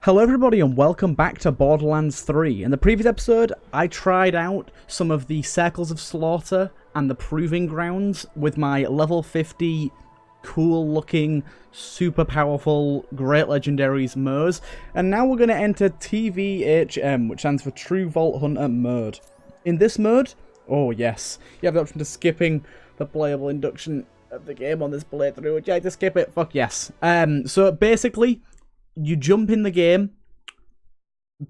Hello everybody and welcome back to Borderlands 3. In the previous episode, I tried out some of the Circles of Slaughter and the Proving Grounds with my level 50 cool looking, super powerful, great legendaries Mers. And now we're going to enter TVHM, which stands for True Vault Hunter Mode. In this mode, oh yes, you have the option to skipping the playable induction of the game on this playthrough. Would you like to skip it? Fuck yes. So basically, you jump in the game,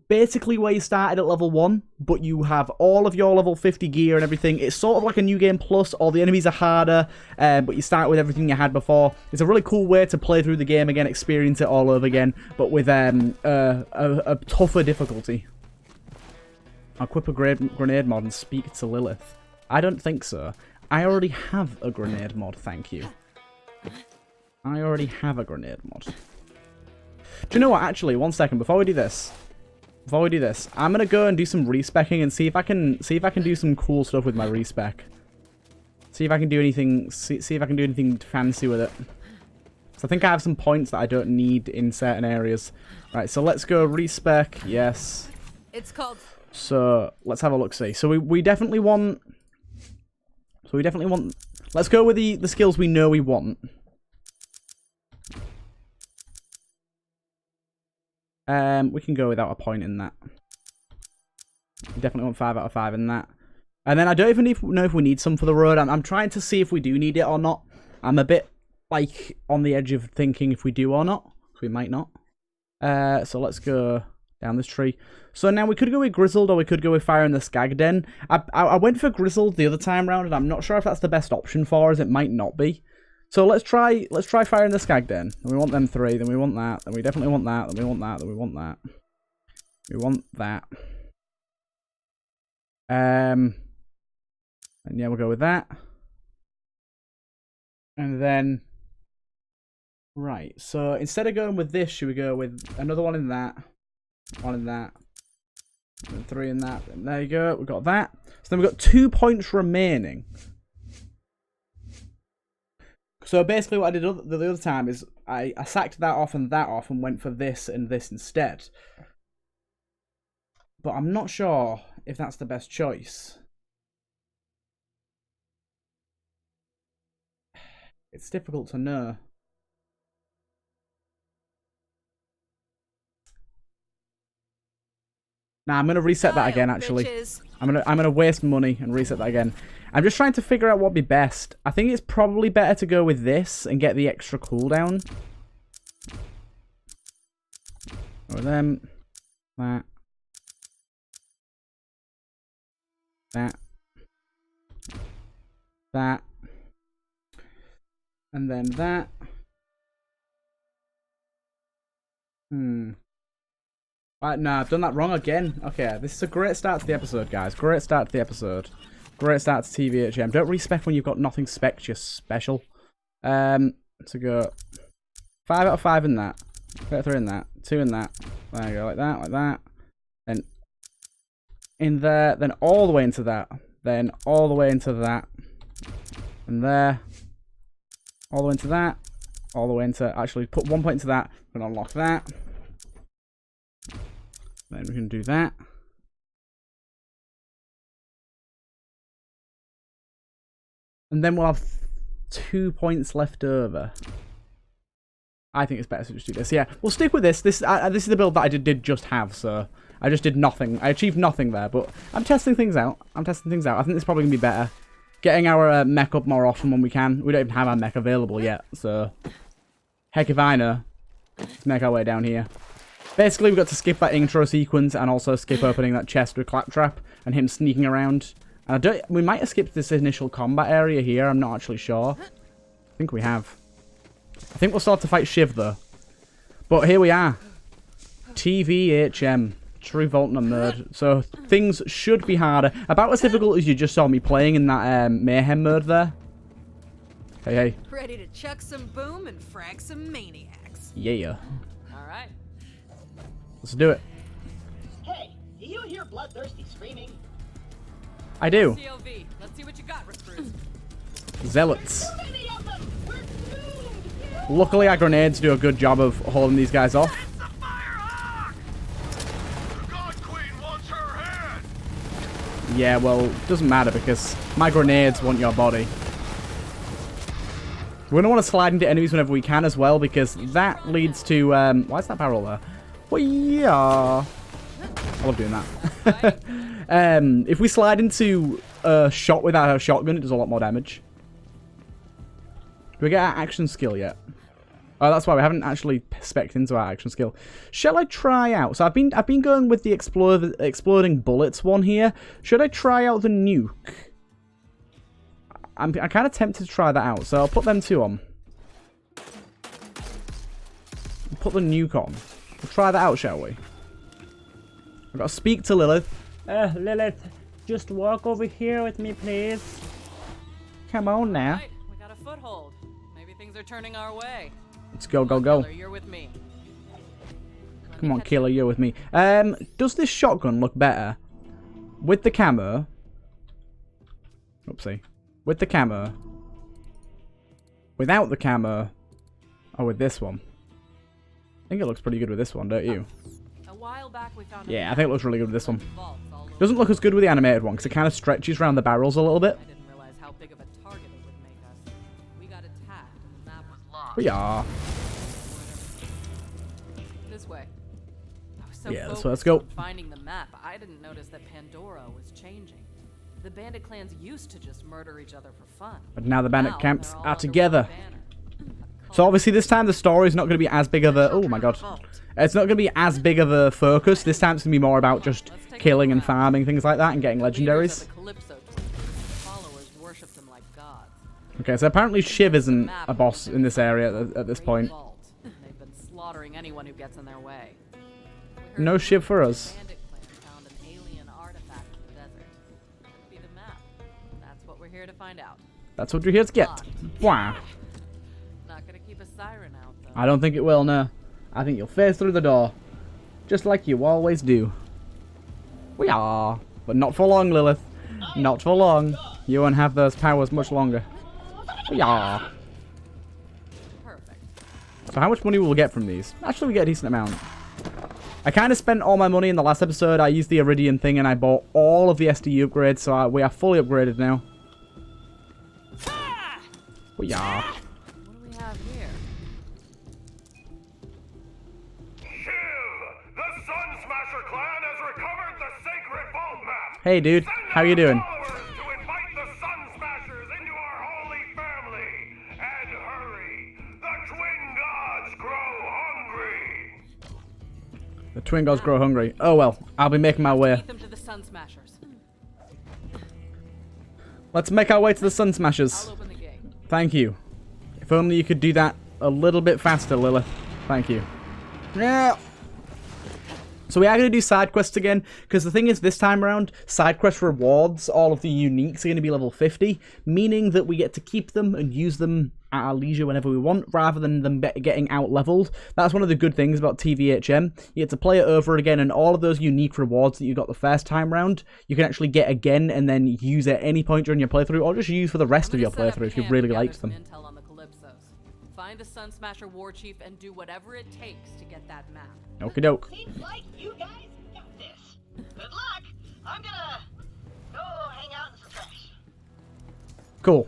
basically where you started at level 1, but you have all of your level 50 gear and everything. It's sort of like a new game plus. All the enemies are harder, but you start with everything you had before. It's a really cool way to play through the game again, experience it all over again, but with a tougher difficulty. I'll equip a grenade mod and speak to Lilith. I don't think so. I already have a grenade mod, thank you. I already have a grenade mod. Do you know what, actually, one second, before we do this, I'm going to go and do some respecking and see if I can do some cool stuff with my respec. See if I can do anything, see if I can do anything fancy with it. So I think I have some points that I don't need in certain areas. Right, so let's go respec, yes. It's called... So, let's have a look-see. So we definitely want... Let's go with the skills we know we want. We can go without a point in that. We definitely want 5 out of 5 in that. And then I don't even know if we need some for the road. I'm trying to see if we do need it or not. I'm a bit, like, on the edge of thinking if we do or not. We might not. So let's go down this tree. So now we could go with Grizzled or we could go with Fire in the Skag Den. I went for Grizzled the other time round and I'm not sure if that's the best option for us. It might not be. So let's try Fire in the Skag Den. Then we want them 3, then we want that, then we definitely want that, then we want that, then we want that. We want that. And yeah, we'll go with that. And then right, so instead of going with this, should we go with another one in that, one in that, and 3 in that, and there you go, we've got that. So then we've got 2 points remaining. So basically what I did the other time is I sacked that off and went for this and this instead. But I'm not sure if that's the best choice. It's difficult to know. Nah, I'm gonna reset that again actually. I'm gonna waste money and reset that again. I'm just trying to figure out what'd be best. I think it's probably better to go with this and get the extra cooldown. Or them. That. That. That. And then that. No, I've done that wrong again. Okay, this is a great start to the episode, guys. Great start to the episode. Great start to TVHM. Don't respec when you've got nothing spec, you're special. So go 5 out of 5 in that. 3 in that. 2 in that. There you go, like that. Then in there, then all the way into that. Then all the way into that. And there. All the way into that. All the way into, actually put 1 point into that. And unlock that. Then we can do that. And then we'll have 2 points left over. I think it's better to just do this. Yeah, we'll stick with this. This is the build that I did just have, so I just did nothing. I achieved nothing there, but I'm testing things out. I think this is probably going to be better. Getting our mech up more often when we can. We don't even have our mech available yet, so... Heck if I know. Let's make our way down here. Basically, we've got to skip that intro sequence and also skip opening that chest with Claptrap and him sneaking around. And we might have skipped this initial combat area here. I'm not actually sure. I think we have. I think we'll start to fight Shiv, though. But here we are. TVHM. True Vault Hunter mode. So things should be harder. About as difficult as you just saw me playing in that Mayhem mode there. Hey, hey. Ready to chuck some boom and frag some maniacs. Yeah. All right. Let's do it. Hey, do you hear bloodthirsty screaming? I do. CLV. Let's see what you got, recruits. Zealots. Luckily, our grenades do a good job of holding these guys off. Yeah, well, doesn't matter because my grenades want your body. We're going to want to slide into enemies whenever we can as well because that leads to... why is that barrel there? Well, yeah. I love doing that. If we slide into a shot without a shotgun, it does a lot more damage. Do we get our action skill yet? Oh, that's why we haven't actually spec'd into our action skill. Shall I try out? So I've been going with the exploding bullets one here. Should I try out the nuke? I'm kind of tempted to try that out, so I'll put them two on. Put the nuke on. We'll try that out, shall we? I've got to speak to Lilith. Lilith, just walk over here with me, please. Come on now. Right, we got a foothold. Maybe things are turning our way. Let's go, go, go. Killer, you're with me. Come on, killer, you're with me. Does this shotgun look better with the camo? Oopsie. With the camo. Without the camo. Or with this one. I think it looks pretty good with this one, don't you? A while back we found Yeah, I think it looks really good with this one. vaults all over. Doesn't look as good with the animated one because it kind of stretches around the barrels a little bit. I didn't realize how big of a target it would make us. We got attacked and the map was lost. We are. This way. I was so Yeah, focused so let's go. on finding the map, I didn't notice that Pandora was changing. The bandit clans used to just murder each other for fun. But now the bandit Now camps they're all are under together. one banner. So obviously this time the story is not going to be as big of a... Oh my god. It's not going to be as big of a focus. This time it's going to be more about just killing and farming, things like that, and getting legendaries. Followers worship them like gods. Okay, so apparently Shiv isn't a boss in this area at this point. They've been slaughtering anyone who gets in their way. No Shiv for us. Bandit clan found an alien artifact in the desert. Could be the map. That's what we're here to find out. That's what you're here to get. Wow. Not gonna keep a siren out though. I don't think it will, no. I think you'll phase through the door. Just like you always do. We are. But not for long, Lilith. Not for long. You won't have those powers much longer. We are. Perfect. So how much money will we get from these? Actually, we get a decent amount. I kind of spent all my money in the last episode. I used the Iridian thing and I bought all of the SDU upgrades, so we are fully upgraded now. We are. What do we have here? Shiv! The Sun Smasher clan has recovered the sacred vault map! Hey, dude. How you doing? Followers to invite the Sun Smashers into our holy family! And hurry! The twin gods grow hungry! The twin gods grow hungry. Oh well, I'll be making my way. Take them to the Sun Smashers. Let's make our way to the Sun Smashers. I'll open the gate. Thank you. If only you could do that a little bit faster, Lilith. Thank you. Yeah. So we are going to do side quests again, because the thing is, this time around, side quest rewards, all of the uniques are going to be level 50, meaning that we get to keep them and use them at our leisure whenever we want, rather than them getting out-leveled. That's one of the good things about TVHM. You get to play it over again, and all of those unique rewards that you got the first time round, you can actually get again and then use at any point during your playthrough, or just use for the rest of your playthrough if you really liked them. Intel on the Calypsos. Find the Sun Smasher war chief and do whatever it takes to get that map. Okie doke. Seems like you guys got this. Good luck. I'm gonna go hang out in some trash. Cool.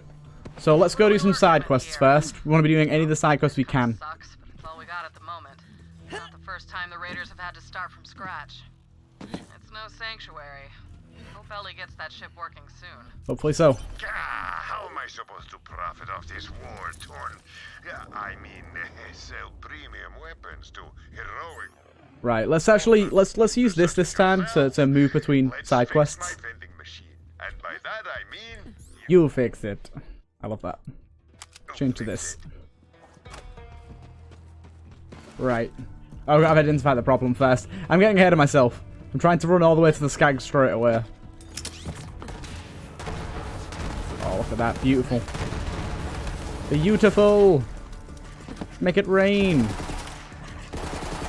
So let's go do some side quests first. We want to be doing any of the side quests we can. Sucks, but it's all we got at the moment. Not the first time the Raiders have had to start from scratch. It's no sanctuary. Hope Ellie gets that ship working soon. Hopefully so. How am I supposed to profit off this war-torn... sell premium weapons to heroic... Right, let's use this time to move between side quests. Let's fix my vending machine. And by that I mean... You'll fix it. I love that. Change to this. Right. Oh, I've identified the problem first. I'm getting ahead of myself. I'm trying to run all the way to the skag straight away. Oh, look at that. Beautiful. Beautiful! Make it rain!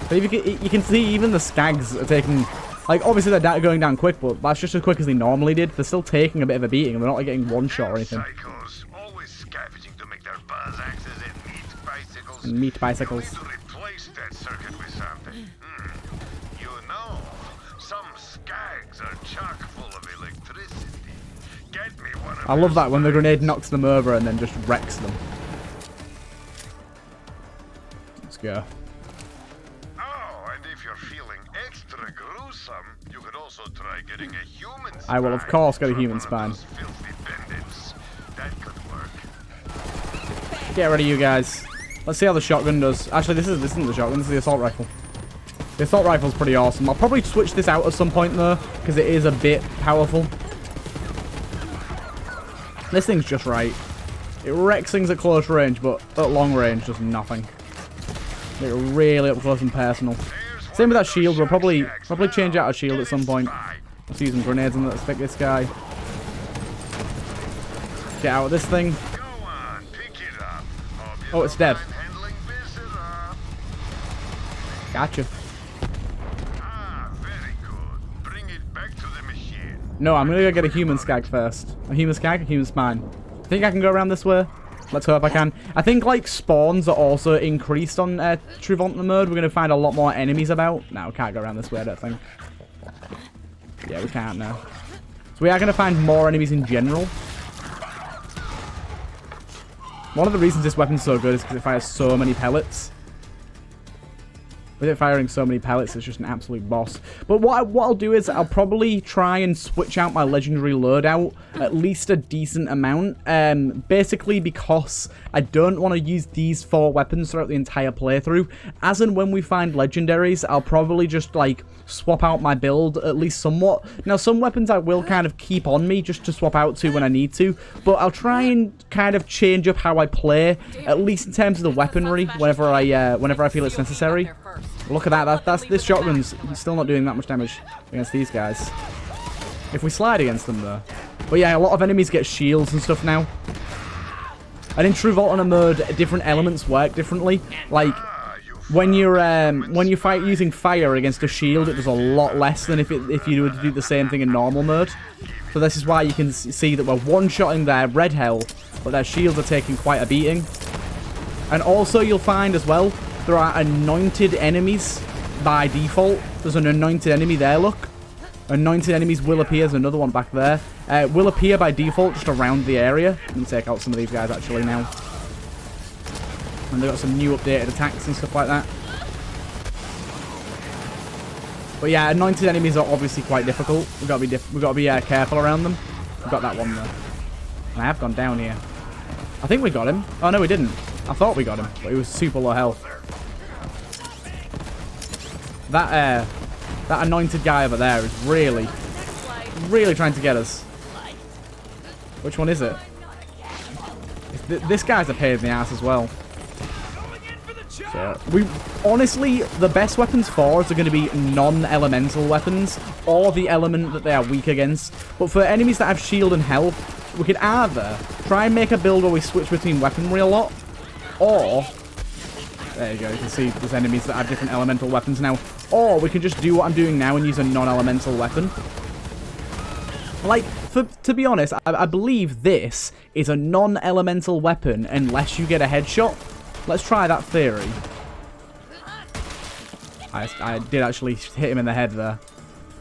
But you can see even the skags are taking... Like, obviously they're going down quick, but that's just as quick as they normally did. They're still taking a bit of a beating, and they're not like getting one shot or anything. Psychos, always scavenging to make their buzz axes and meat bicycles. And meat bicycles. You need to replace that circuit with something. You know, some skags are chock full of electricity. I love that when the grenade knocks them over and then just wrecks them. Let's go. Oh, and if you're feeling extra gruesome, you could also try getting a human spine. I will, of course, get a from human one of spine. those filthy bandits. That could work. Get ready, you guys. Let's see how the shotgun does. Actually, this isn't the shotgun. This is the assault rifle. The assault rifle's pretty awesome. I'll probably switch this out at some point, though, because it is a bit powerful. This thing's just right. It wrecks things at close range, but at long range, does nothing. Like, really up close and personal. Same with that shield. We'll probably change out our shield at some point. Let's use some grenades and let's pick this guy. Get out of this thing. Oh, it's dead. Gotcha. No, I'm gonna go get a human skag first. A human skag, a human spine. I think I can go around this way. Let's hope I can. I think, like, spawns are also increased on TheTurtleMelon mode. We're gonna find a lot more enemies about. No, we can't go around this way, I don't think. Yeah, we can't now. So we are gonna find more enemies in general. One of the reasons this weapon's so good is because it fires so many pellets. With it firing so many pellets, it's just an absolute boss. But what I'll do is I'll probably try and switch out my legendary loadout at least a decent amount. Basically because I don't want to use these 4 weapons throughout the entire playthrough. As and when we find legendaries, I'll probably just, like, swap out my build at least somewhat. Now, some weapons I will kind of keep on me just to swap out to when I need to. But I'll try and kind of change up how I play, at least in terms of the weaponry, whenever I feel it's necessary. Look at that. This shotgun's still not doing that much damage against these guys. If we slide against them, though. But yeah, a lot of enemies get shields and stuff now. And in TheTurtleMelon mode, different elements work differently. Like, when you fight using fire against a shield, it does a lot less than if you were to do the same thing in normal mode. So this is why you can see that we're one-shotting their red hell, but their shields are taking quite a beating. And also, you'll find as well, there are anointed enemies by default. There's an anointed enemy there, look. Anointed enemies will appear. There's another one back there. Will appear by default just around the area. Let me take out some of these guys actually now. And they've got some new updated attacks and stuff like that. But yeah, anointed enemies are obviously quite difficult. We've got to be careful around them. We've got that one though. And I have gone down here. I think we got him. Oh no, we didn't. I thought we got him, but he was super low health. That anointed guy over there is really trying to get us. Which one is it? This guy's a pain in the ass as well. So, honestly, the best weapons for us are going to be non-elemental weapons, or the element that they are weak against. But for enemies that have shield and health, we could either try and make a build where we switch between weaponry a lot, or... There you go, you can see there's enemies that have different elemental weapons now. Or we can just do what I'm doing now and use a non-elemental weapon. Like, to be honest, I believe this is a non-elemental weapon unless you get a headshot. Let's try that theory. I did actually hit him in the head there.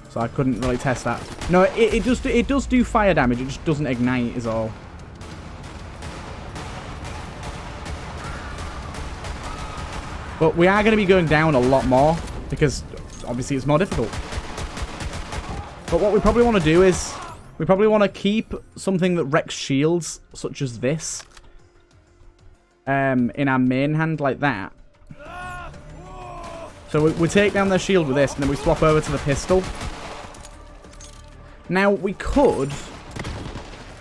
So I couldn't really test that. No, it does do fire damage, it just doesn't ignite is all. But we are going to be going down a lot more, because obviously it's more difficult. But what we probably want to do is, we probably want to keep something that wrecks shields, such as this, in our main hand like that. So we take down their shield with this, and then we swap over to the pistol. Now, we could...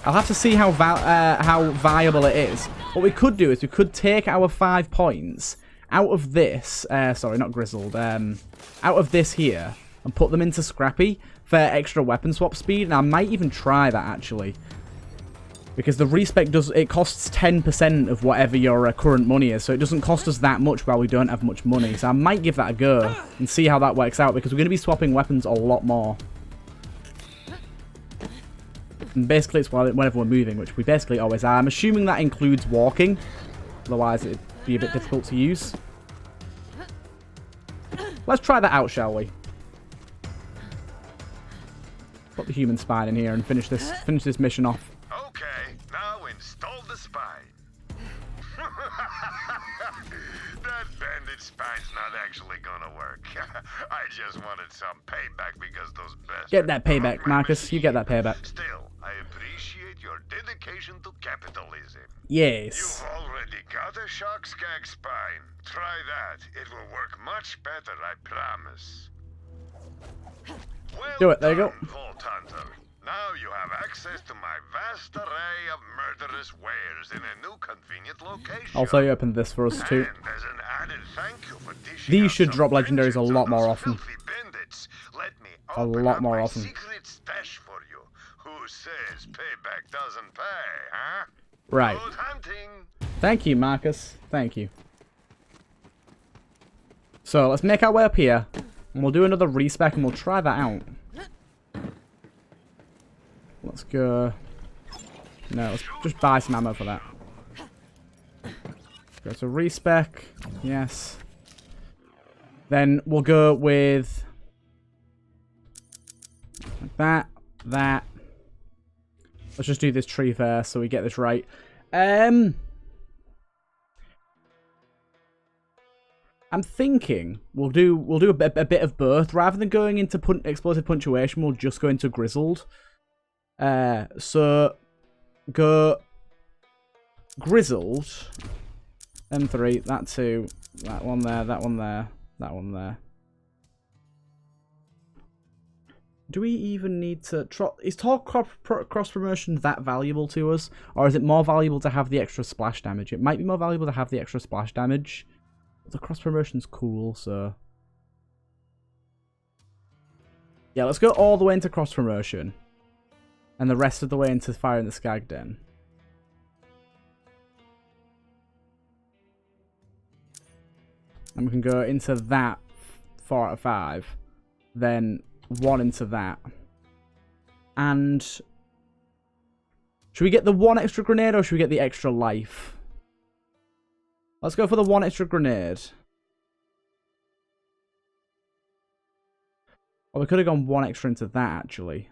I'll have to see how viable it is. What we could do is we could take our 5 points... out of this, sorry, not grizzled, out of this here, and put them into Scrappy for extra weapon swap speed, and I might even try that, actually. Because the respec it costs 10% of whatever your current money is, so it doesn't cost us that much while we don't have much money, so I might give that a go, and see how that works out, because we're going to be swapping weapons a lot more. And basically it's whenever we're moving, which we basically always are. I'm assuming that includes walking, otherwise it'd be a bit difficult to use. Let's try that out, shall we? Put the human spine in here and finish this mission off. Okay, now install the spine. That bandage spine's not actually gonna work. I just wanted some payback because those bastards... Get that payback, broke my Marcus. You get that machine. payback. Still, I appreciate your dedication to capitalism. Yes. You've already got a shock skag spine. Try that. It will work much better, I promise. Well Do it. There you go. done, Vault Hunter. Now you have access to my vast array of murderous wares in a new convenient location. Also, you opened this for us too. And as an added thank you for dishing These out should some drop legendaries a vengeance lot on more those often. filthy bandits, let me A open lot up more my often. secret stash for you. Who says payback doesn't pay, huh? Right. Good hunting. Thank you, Marcus. Thank you. So, let's make our way up here. And we'll do another respec and we'll try that out. Let's go... No, let's just buy some ammo for that. Go to respec. Yes. Then we'll go with... like that. That. Let's just do this tree first so we get this right. I'm thinking we'll do a bit of both. Rather than going into explosive punctuation, we'll just go into grizzled. So go grizzled. M3, that 2, that one there, that one there, that one there. Do we even need to... Is talk cross promotion that valuable to us? Or is it more valuable to have the extra splash damage? It might be more valuable to have the extra splash damage. But the cross promotion's cool, so... yeah, let's go all the way into cross promotion. And the rest of the way into Fire in the Skag Den. And we can go into that 4 out of 5. Then 1 into that. And should we get the 1 extra grenade or should we get the extra life? Let's go for the 1 extra grenade. Or we could have gone 1 extra into that actually.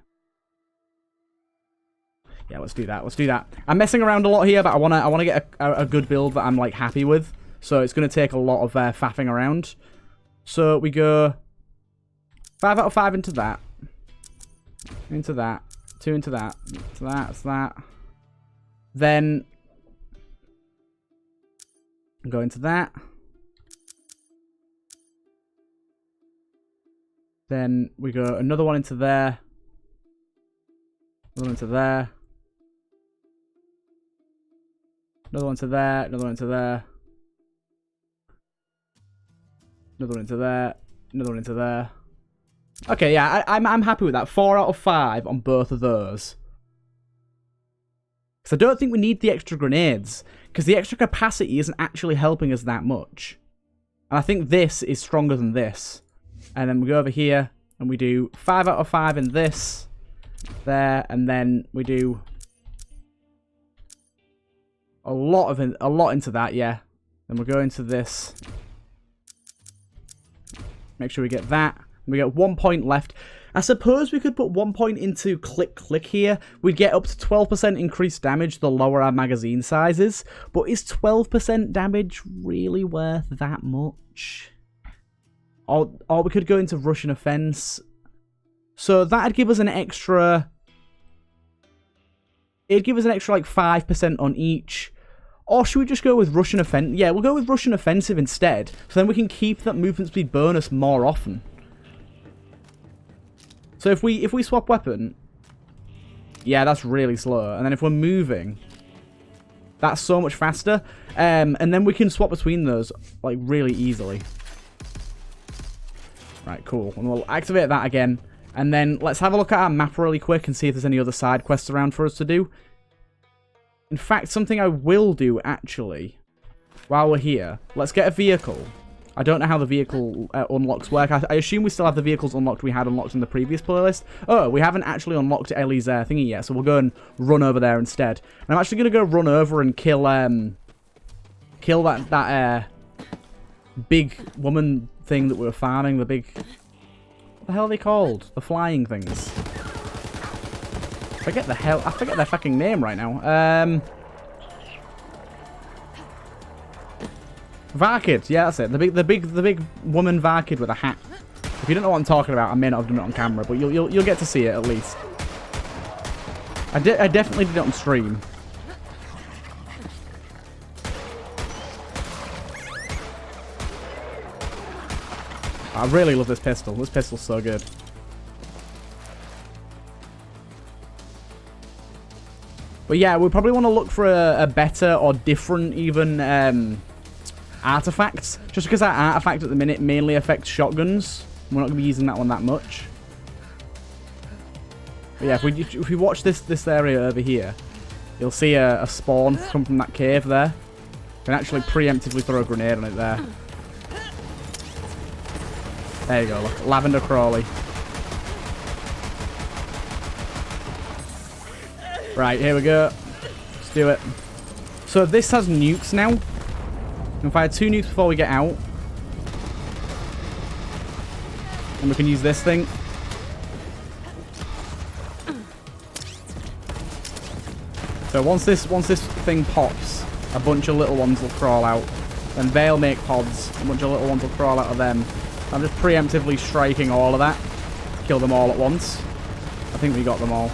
Yeah, let's do that. Let's do that. I'm messing around a lot here, but I wanna get a good build that I'm like happy with. So it's gonna take a lot of faffing around. So we go 5 out of 5 into that. Into that. 2 into that. To that. To that. Then go into that. Then we go another 1 into there. Another 1 into there. Another 1 to there. Another 1 into there. Another 1 into there. Another 1 into there. Okay, yeah, I'm happy with that. 4 out of 5 on both of those. Because I don't think we need the extra grenades. Because the extra capacity isn't actually helping us that much. And I think this is stronger than this. And then we go over here and we do 5 out of 5 in this. There, and then we do a lot into that, yeah. Then we'll go into this. Make sure we get that. We get 1 point left. I suppose we could put 1 point into click here. We'd get up to 12% increased damage the lower our magazine size is. But is 12% damage really worth that much? Or we could go into Russian offense. So that'd give us an extra... it'd give us an extra like 5% on each. Or should we just go with Russian offensive? Yeah, we'll go with Russian offensive instead. So then we can keep that movement speed bonus more often. So if we swap weapon, yeah, that's really slow. And then if we're moving, that's so much faster. And then we can swap between those like really easily. Right, cool. And we'll activate that again. And then let's have a look at our map really quick and see if there's any other side quests around for us to do. In fact, something I will do, actually, while we're here, let's get a vehicle. I don't know how the vehicle unlocks work. I assume we still have the vehicles unlocked we had unlocked in the previous playlist. Oh, we haven't actually unlocked Ellie's thingy yet, so we'll go and run over there instead. And I'm actually going to go run over and kill that big woman thing that we were farming, the big... what the hell are they called? The flying things. I forget their fucking name right now. Varkid, yeah, that's it. The big woman Varkid with a hat. If you don't know what I'm talking about, I may not have done it on camera, but you'll get to see it at least. I definitely did it on stream. I really love this pistol. This pistol's so good. But yeah, we probably want to look for a better or different even artifacts. Just because that artifact at the minute mainly affects shotguns. We're not going to be using that one that much. But yeah, if we watch this area over here, you'll see a spawn come from that cave there. You can actually preemptively throw a grenade on it there. There you go, look. Lavender Crawley. Right, here we go. Let's do it. So this has nukes now. We can fire 2 nukes before we get out. And we can use this thing. So once this thing pops, a bunch of little ones will crawl out. Then they'll make pods. A bunch of little ones will crawl out of them. I'm just preemptively striking all of that. Kill them all at once. I think we got them all.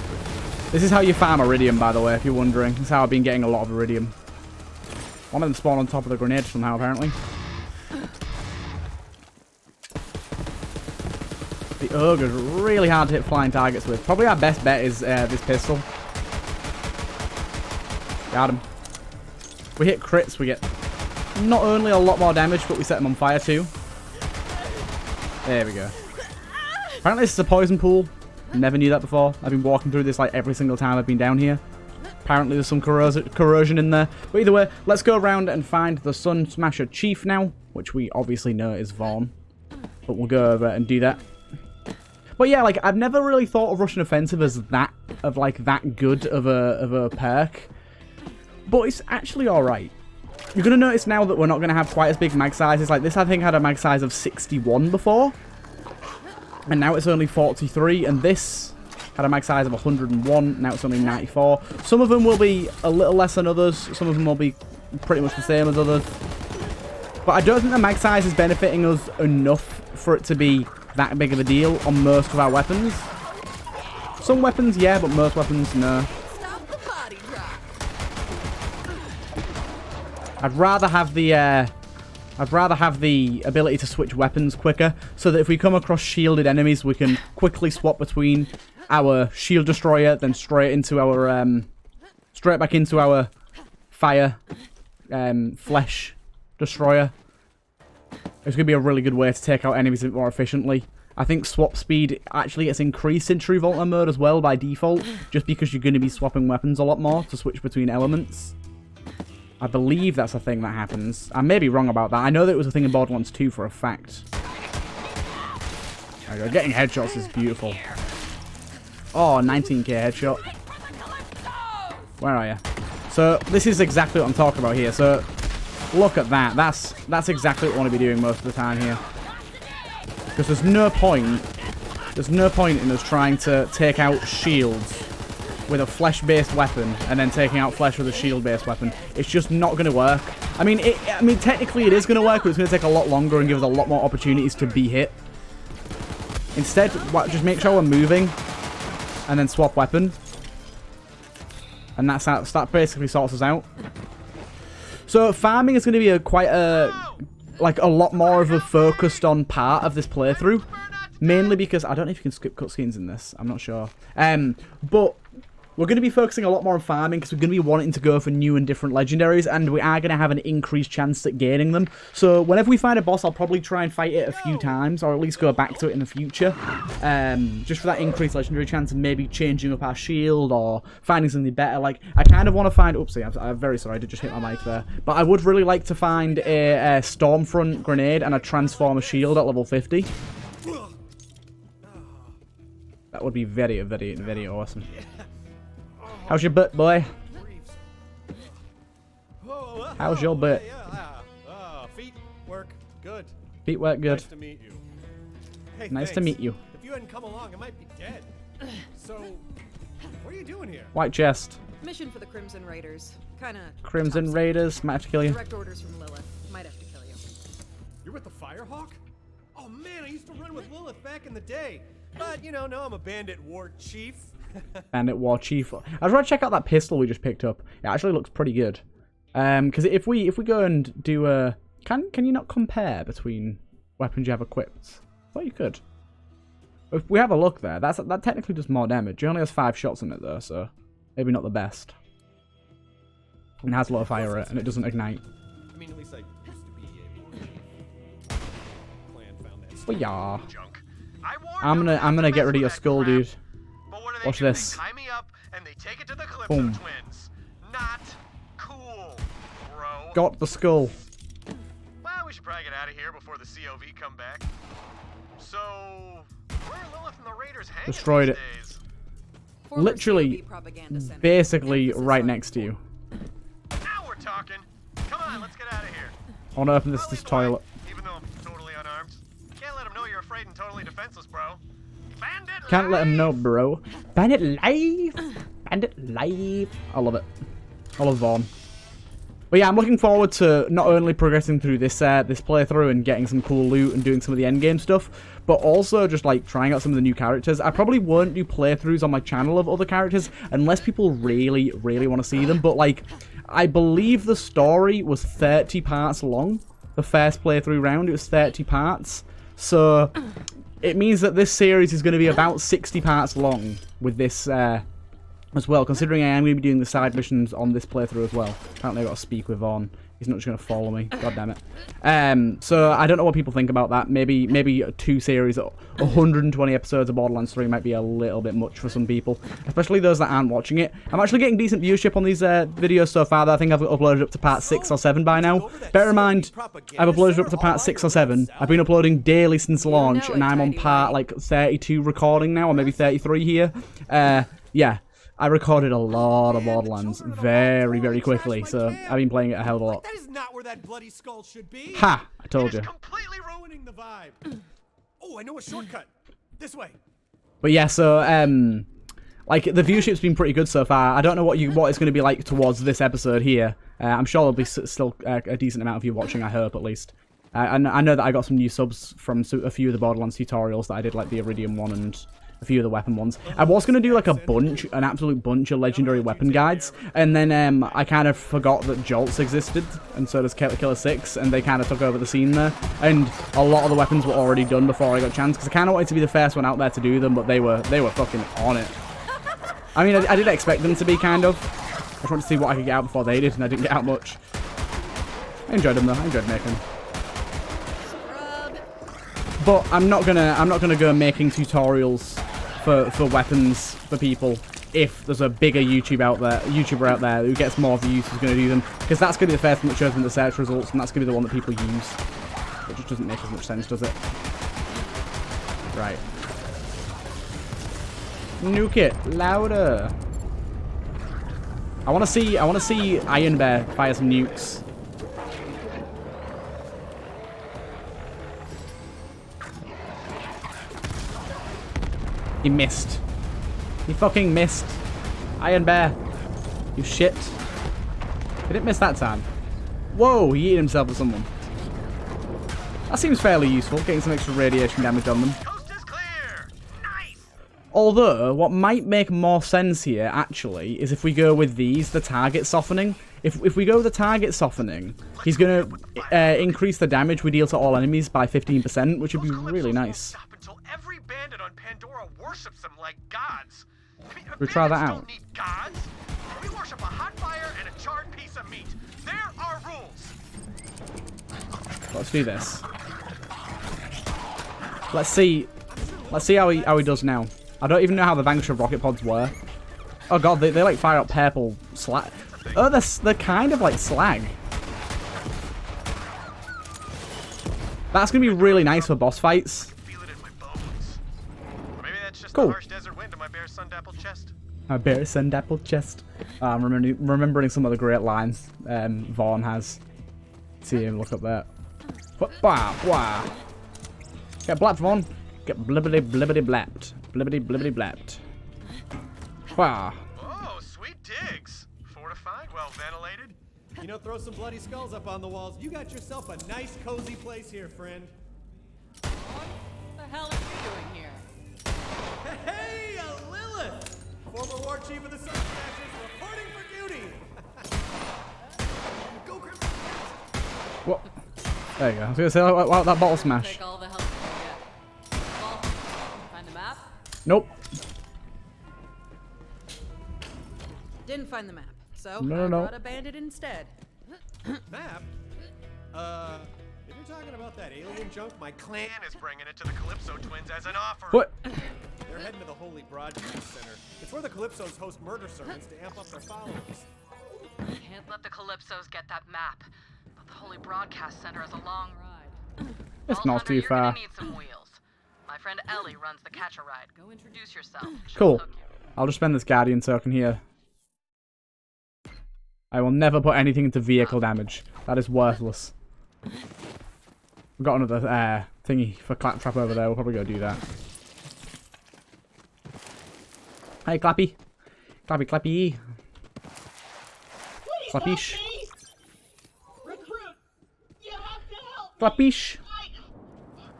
This is how you farm iridium, by the way, if you're wondering. This is how I've been getting a lot of iridium. One of them spawned on top of the grenade somehow, apparently. The ogre's really hard to hit flying targets with. Probably our best bet is this pistol. Got him. We hit crits, we get not only a lot more damage, but we set them on fire too. There we go. Apparently this is a poison pool. Never knew that before. I've been walking through this like every single time I've been down here. Apparently there's some corrosion in there. But either way, let's go around and find the Sun Smasher Chief now, which we obviously know is Vaughn. But we'll go over and do that. But yeah, like I've never really thought of Russian Offensive as that good of a perk. But it's actually alright. You're going to notice now that we're not going to have quite as big mag sizes. Like this, I think, had a mag size of 61 before. And now it's only 43. And this had a mag size of 101. Now it's only 94. Some of them will be a little less than others. Some of them will be pretty much the same as others. But I don't think the mag size is benefiting us enough for it to be that big of a deal on most of our weapons. Some weapons, yeah, but most weapons, no. I'd rather have the ability to switch weapons quicker, so that if we come across shielded enemies, we can quickly swap between our shield destroyer, then straight back into our fire flesh destroyer. It's going to be a really good way to take out enemies a bit more efficiently. I think swap speed actually gets increased in True Volta mode as well by default, just because you're going to be swapping weapons a lot more to switch between elements. I believe that's a thing that happens. I may be wrong about that. I know that it was a thing in Borderlands 2 for a fact. There we go. Getting headshots is beautiful. Oh, 19k headshot. Where are you? So, this is exactly what I'm talking about here. So, look at that. That's exactly what I want to be doing most of the time here. Because there's no point in us trying to take out shields with a flesh-based weapon and then taking out flesh with a shield-based weapon. It's just not going to work. I mean, technically it is going to work, but it's going to take a lot longer and give us a lot more opportunities to be hit. Instead, just make sure we're moving and then swap weapon. And that basically sorts us out. So farming is going to be quite a lot more of a focused on part of this playthrough. Mainly because, I don't know if you can skip cutscenes in this, I'm not sure. But we're going to be focusing a lot more on farming because we're going to be wanting to go for new and different legendaries, and we are going to have an increased chance at gaining them. So whenever we find a boss, I'll probably try and fight it a few times, or at least go back to it in the future. Just for that increased legendary chance, and maybe changing up our shield or finding something better. Like, I kind of want to find... Oopsie, I'm very sorry, I did just hit my mic there. But I would really like to find a Stormfront grenade and a Transformer shield at level 50. That would be very, very, very awesome. How's your butt, boy? How's your butt? Feet work good. Feet work good. Nice to meet you. Hey, nice to meet you. If you hadn't come along, I might be dead. So, What are you doing here? White chest. Mission for the Crimson Raiders. Kinda. Crimson top Raiders. Might have to kill you. Direct orders from Lilith. Might have to kill you. You're with the Firehawk? Oh man, I used to run with Lilith back in the day. But, you know, now I'm a bandit war chief. Bandit war chief. I was trying to check out that pistol we just picked up. It actually looks pretty good. Because if we go and do a... Can you not compare between weapons you have equipped? I thought you could. If we have a look there, that technically does more damage. It only has 5 shots in it though, so maybe not the best. And it has a lot of fire rate, and it doesn't ignite. I mean, at least I used to be a war chief. Clan found that But yeah. Junk. I'm gonna get rid of your skull, dude. But what do they Watch do? this. They tie me up and they take it to the Calypso Boom. twins. Not cool, bro. Got the skull. Well, we should probably get out of here before the COV come back. So, where are Lilith and the Raiders hanging Destroyed these it. days? Former Literally, COV propaganda center. basically Emphasis right on next to you. Now we're talking. Come on, let's get out of here. I want to open I'll this lead the way, toilet. even though I'm totally unarmed. Can't let them know you're afraid and totally defenseless, bro. Bandit Can't let him know, life! bro. Bandit life! Bandit life! I love it. I love Vaughn. But yeah, I'm looking forward to not only progressing through this this playthrough and getting some cool loot and doing some of the endgame stuff, but also just like trying out some of the new characters. I probably won't do playthroughs on my channel of other characters unless people really, really want to see them. But like, I believe the story was 30 parts long. The first playthrough round, it was 30 parts. So it means that this series is going to be about 60 parts long with this as well, considering I am going to be doing the side missions on this playthrough as well. Apparently I've got to speak with Vaughn. He's not just going to follow me. God damn it. So I don't know what people think about that. Maybe 2 series, 120 episodes of Borderlands 3 might be a little bit much for some people, especially those that aren't watching it. I'm actually getting decent viewership on these videos so far. I think I've uploaded up to part 6 or 7 by now. Bear in mind, I've uploaded up to part 6 or 7. I've been uploading daily since launch, and I'm on part like 32 recording now, or maybe 33 here. Yeah. I recorded a lot of Borderlands very, very quickly, so I've been playing it a hell of a lot. That is not where that bloody skull should be. Ha! I told you. It's completely Ruining the vibe. Oh, I know a shortcut. This way. But yeah, so like the viewership's been pretty good so far. I don't know what it's going to be like towards this episode here. I'm sure there'll be still a decent amount of you watching. I hope at least. I know that I got some new subs from a few of the Borderlands tutorials that I did, like the Iridium one and a few of the weapon ones. I was going to do like an absolute bunch of legendary weapon guides, and then I kind of forgot that Jolts existed, and so does Killer 6, and they kind of took over the scene there. And a lot of the weapons were already done before I got a chance, because I kind of wanted to be the first one out there to do them, but they were fucking on it. I mean, I did expect them to be, kind of. I just wanted to see what I could get out before they did, and I didn't get out much. I enjoyed them though. I enjoyed making them. But I'm not gonna go making tutorials for weapons for people if there's a bigger YouTuber out there who gets more views who's going to do them, because that's going to be the first one that shows them the search results, and that's going to be the one that people use. It just doesn't make as much sense, does it? Right. Nuke it louder. I want to see Iron Bear fire some nukes. He missed. He fucking missed. Iron Bear. You shit. He didn't miss that time. Whoa, he ate himself at someone. That seems fairly useful, getting some extra radiation damage on them. Coast is clear. Nice. Although, what might make more sense here, actually, is if we go with these, the target softening. If we go with the target softening, he's going to increase the damage we deal to all enemies by 15%, which would be really nice. Until every bandit on Pandora worships them like gods. We try that out. Don't need gods. We worship a hot fire and a charred piece of meat. There are rules. Let's do this. Let's see how he does now. I don't even know how the Vanquisher rocket pods were. Oh god, they like fire up purple slag. Oh, they're kind of like slag. That's gonna be really nice for boss fights. Feel it in my bones. Maybe that's just Cool. the harsh desert wind in my bare sun-dappled chest. A bare sun-dappled chest. I'm remembering some of the great lines Vaughn has. See him look up there. Wah. Get blapped, Vaughn. Get blibbity blibbity blapped. Blibbity blibbity blapped. Wow. Oh, sweet digs. Fortified, well ventilated. You know, throw some bloody skulls up on the walls. You got yourself a nice, cozy place here, friend. What the hell are you doing here? Hey, Lilith! Former war chief of the Sun Smashers, reporting for duty! Go grab some cats. What? There you go. I was gonna say, wow, that bottle smash. Take all the help you can get. Well, find the map? Nope. Didn't find the map, so No. I brought a bandit instead. Map? If you're talking about that alien junk, my clan Clan is bringing it to the Calypso twins as an offer. What? they're heading to the Holy Broadcast Center. It's where the Calypsos host murder sermons to amp up their followers. Can't let the Calypsos get that map. But the Holy Broadcast Center is a long ride. It's Well, not Hunter, too you're far. gonna need some wheels. My friend Ellie runs the catch a ride. Go introduce yourself. She'll Cool. hook you. I'll just spend this Guardian token here. I will never put anything into vehicle damage. That is worthless. We've got another thingy for Claptrap over there. We'll probably go do that. Hey, Clappy. Clappy, Clappy. Please Clappish. help me! Recruit, you have to help me! Clappish.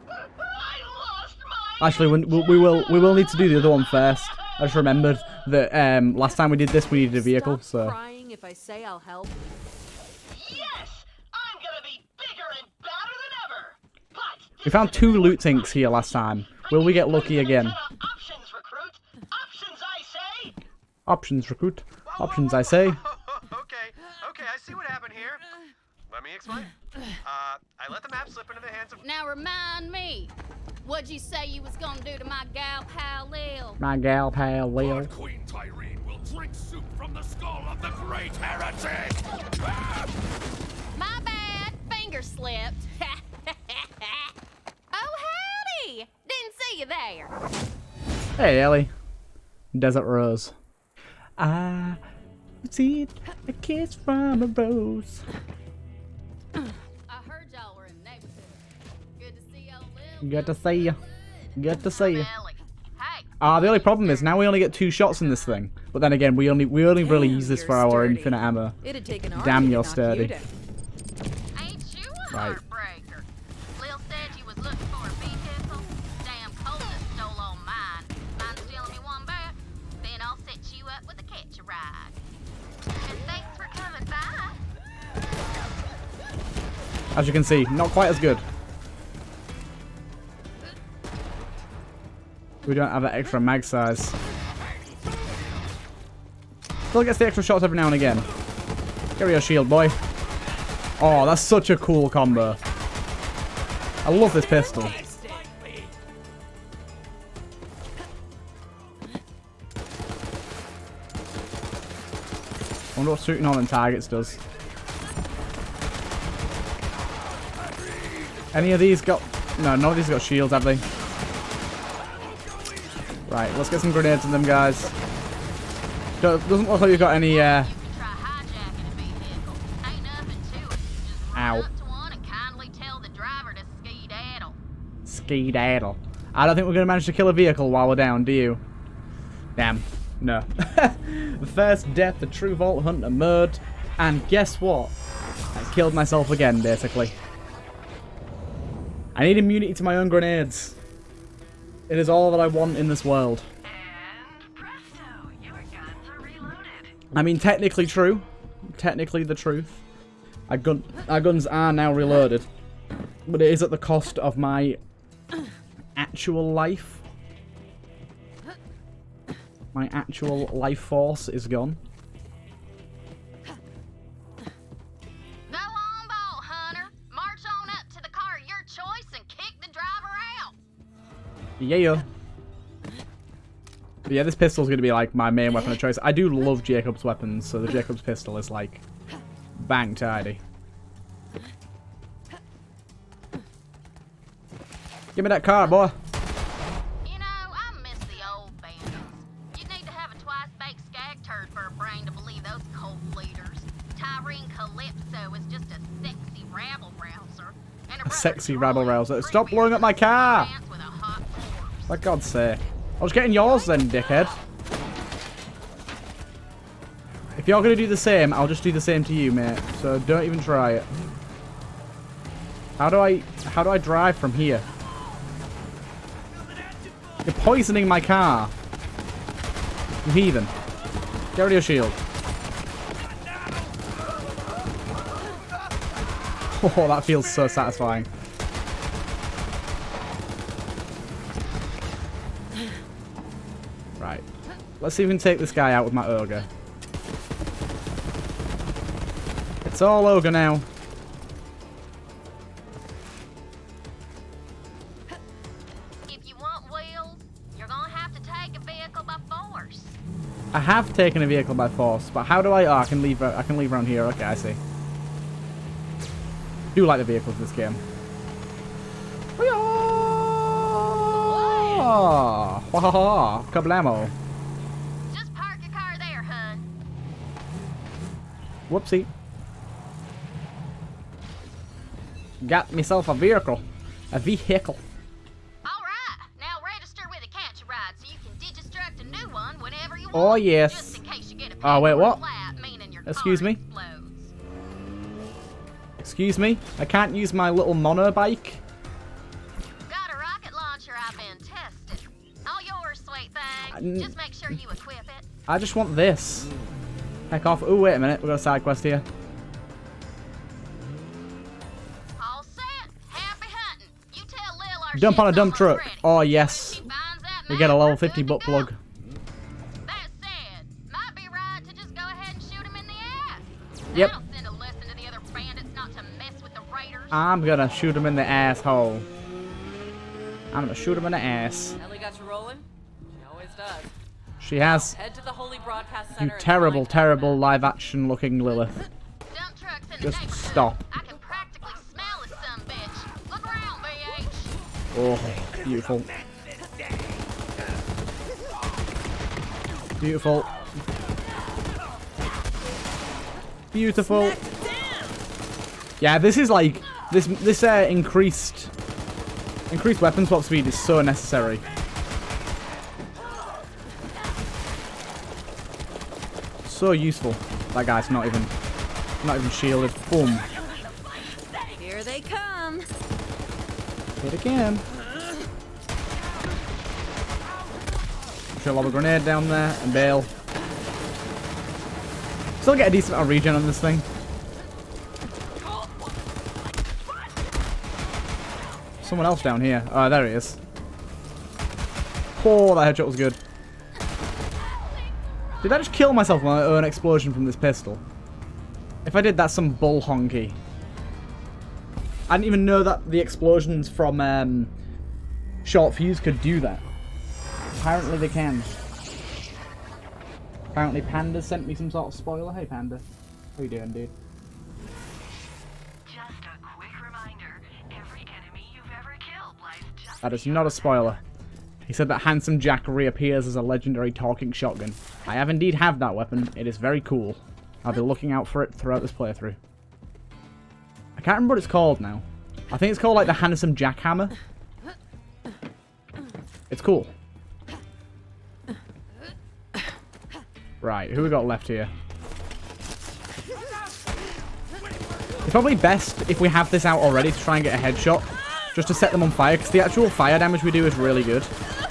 I lost my... Actually, we will need to do the other one first. I just remembered that last time we did this, we needed a vehicle. Stop So crying if I say I'll help. Yes! I'm gonna be bigger and badder than ever! But... we found 2 loot tanks here last time. Will we get lucky again? Options, recruit! Options, I say! Options, recruit. Whoa, Options, whoa, I say. Okay, I see what happened here. Let me explain. I let the map slip into the hands of... Now remind me, what'd you say you was gonna do to my gal pal Lil? My gal pal Lil. Queen Tyrene will drink soup from the skull of the great heretic! My bad, finger slipped. Oh howdy! Didn't see you there. Hey, Ellie. Desert Rose. I received a kiss from a rose. I heard y'all were in the neighborhood. Good to see old Lil. Good to see you. Good to see you. Ellie. Hey, The only problem is now we only get 2 shots in this thing. But then again, we only really use this You're for our sturdy. infinite ammo. It'd take an Damn, army to you're knock sturdy. you down. ain't you a Right. heartbreaker? Lil said you was looking for a vehicle. Damn Cola stole all mine. Mind stealing me one back? Then I'll set you up with a catch a ride. And thanks for coming by. As you can see, not quite as good. We don't have that extra mag size. Still gets the extra shots every now and again. Give me your shield, boy. Oh, that's such a cool combo. I love this pistol. I wonder what shooting on targets does. Any of these got... No, none of these got shields, have they? Right, let's get some grenades in them, guys. Doesn't look like you've got any, You can try hijacking a vehicle. Ain't nothing to it. Just Ow. run up to one and kindly tell the driver to skedaddle. Skedaddle. I don't think we're going to manage to kill a vehicle while we're down, do you? Damn. No. The first death, the true Vault Hunter murdered. And guess what? I killed myself again, basically. I need immunity to my own grenades. It is all that I want in this world. And presto, your guns are reloaded. I mean, technically true. Technically the truth. Our guns are now reloaded. But it is at the cost of my actual life. My actual life force is gone. Go on, Vault Hunter. March on up to the car of your choice and kick the driver out. Yeah. But yeah, this pistol's going to be like my main weapon of choice. I do love Jacob's weapons, so the Jacob's pistol is like bang tidy. Give me that car, boy. You know, I miss the old bandits. You'd need to have a twice-baked skag turd for a brain to believe those cult leaders. Tyrene Calypso is just a sexy rabble-rouser. And A sexy rabble-rouser. Stop blowing up my car! For God's sake. I was getting yours then, dickhead. you're going to do the same, I'll just do the same to you, mate. So don't even try it. How do I drive from here? You're poisoning my car. You heathen. Get rid of your shield. Oh, that feels so satisfying. Right. Let's see if we can take this guy out with my ogre. It's all ogre now. If you want wheels, you're gonna have to take a vehicle by force. I have taken a vehicle by force, but how do I... Oh, I can leave around here. Okay, I see. I do like the vehicles in this game. Kablamo. Just park your car there, hun. Whoopsie. Got myself a vehicle. A vehicle. Alright, now register with a catch a ride so you can digistruct a new one whenever you want. Oh, yes. Just in case you get a Oh, wait, what? flat, meaning your Excuse car me? explodes. Excuse me? I can't use my little monobike? Got a rocket launcher I've been testing. All yours, sweet thing. Just make sure you equip it. I just want this. Heck off. Oh, wait a minute. We've got a side quest here. All set. Happy hunting. You tell Lil our Dump on a shit's dump almost truck. ready. Oh, When yes. she finds that We get a map, level we're 50 good to butt go. plug. That said, might be right to just go ahead and shoot him in the ass. Yep. That'll send a lesson to the other bandits not to mess with the raiders. I'm gonna shoot him in the asshole. I'm gonna shoot him in the ass. Ellie got you rolling? She always does. She has. Head to the Holy Broadcast You Center. and terrible, find terrible that. live-action looking Lilith. Dump trucks in the Just neighborhood. stop. I can practically smell this sumbitch. Look around, BH. Oh, beautiful. Beautiful. Beautiful. Yeah, this is like this increased weapon swap speed is so necessary. So useful. That guy's not even shielded. Boom. Here they come. Hit again. Should lob a grenade down there and bail. Still get a decent amount of regen on this thing. Someone else down here. Oh, there he is. Oh, that headshot was good. Did I just kill myself with my own explosion from this pistol? If I did, that's some bull honky. I didn't even know that the explosions from Short Fuse could do that. Apparently they can. Apparently Panda sent me some sort of spoiler. Hey Panda. How you doing, dude? Just a quick reminder, every enemy you've ever killed lies just That is not a spoiler. He said that Handsome Jack reappears as a legendary talking shotgun. I have indeed have that weapon. It is very cool. I'll be looking out for it throughout this playthrough. I can't remember what it's called now. I think it's called like the Handsome Jack Hammer. It's cool. Right, who we got left here? It's probably best if we have this out already to try and get a headshot. Just to set them on fire, because the actual fire damage we do is really good.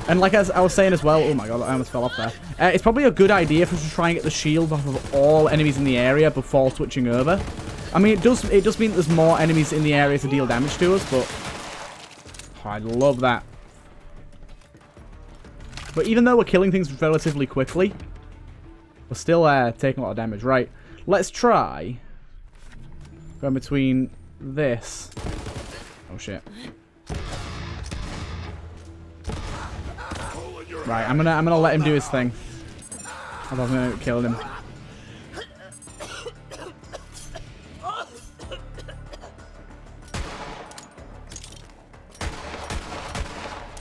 And like as I was saying as well, oh my god, I almost fell off there. It's probably a good idea for us to try and get the shield off of all enemies in the area before switching over. I mean, it does mean that there's more enemies in the area to deal damage to us, but oh, I love that. But even though we're killing things relatively quickly, we're still taking a lot of damage. Right, let's try going between this. Oh shit. Right, I'm gonna let him do his thing. Otherwise I'm gonna kill him.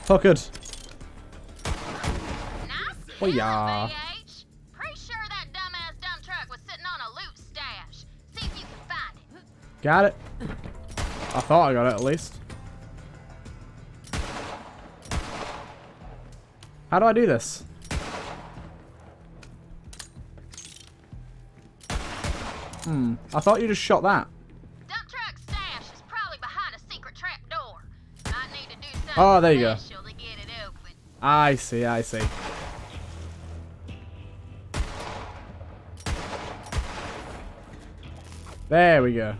Fuckers. Nice Oh yeah. BH. Pretty sure that dumbass dump truck was sitting on a loot stash. See if you can find it. Got it. I thought I got it at least. How do I do this? I thought you just shot that. Dump truck stash is probably behind a secret trap door. Might need to do something Oh, there you go. special to get it open. I see, I see. There we go.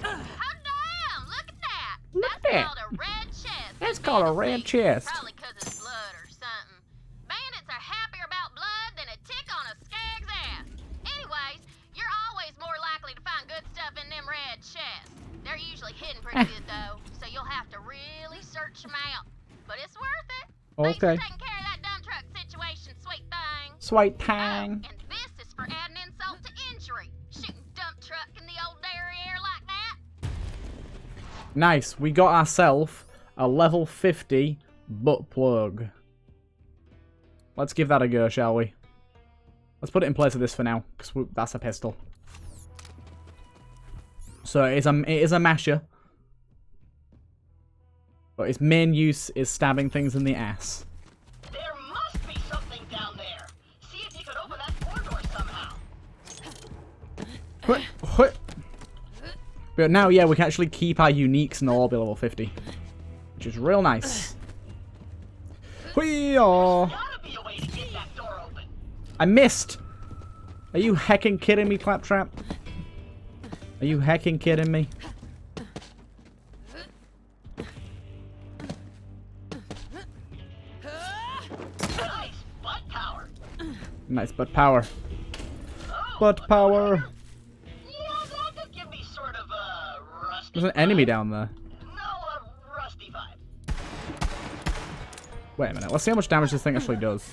Hot damn! Look at that! Look at That's that. called a red chest. That's in called a Tennessee. red chest. Probably 'cause it's blood or something. Bandits are happier about blood than a tick on a skag's ass. Anyways, you're always more likely to find good stuff in them red chests. They're usually hidden pretty good though, so you'll have to really search them out. But it's worth it. Thanks Okay. for taking care of that dump truck situation, sweet thing. Sweet Oh, tang. and this is for adding insult to injury. Shooting dump truck in the old derriere like that. Nice. We got ourselves a level 50 butt plug. Let's give that a go, shall we? Let's put it in place of this for now, because that's a pistol. So it is a masher. But its main use is stabbing things in the ass. There must be something down there. See if you could open that corridor somehow. But now, yeah, we can actually keep our uniques and they'll all be level 50. Which is real nice. Whee-yaw. Gotta be a way to get that door open. I missed! Are you hecking kidding me, Claptrap? Are you hecking kidding me? Nice butt power. Nice butt power. Oh, Butt power. yeah, that could give me sort of a rusty There's an enemy vibe. down there. No, a rusty vibe. Wait a minute. Let's see how much damage this thing actually does.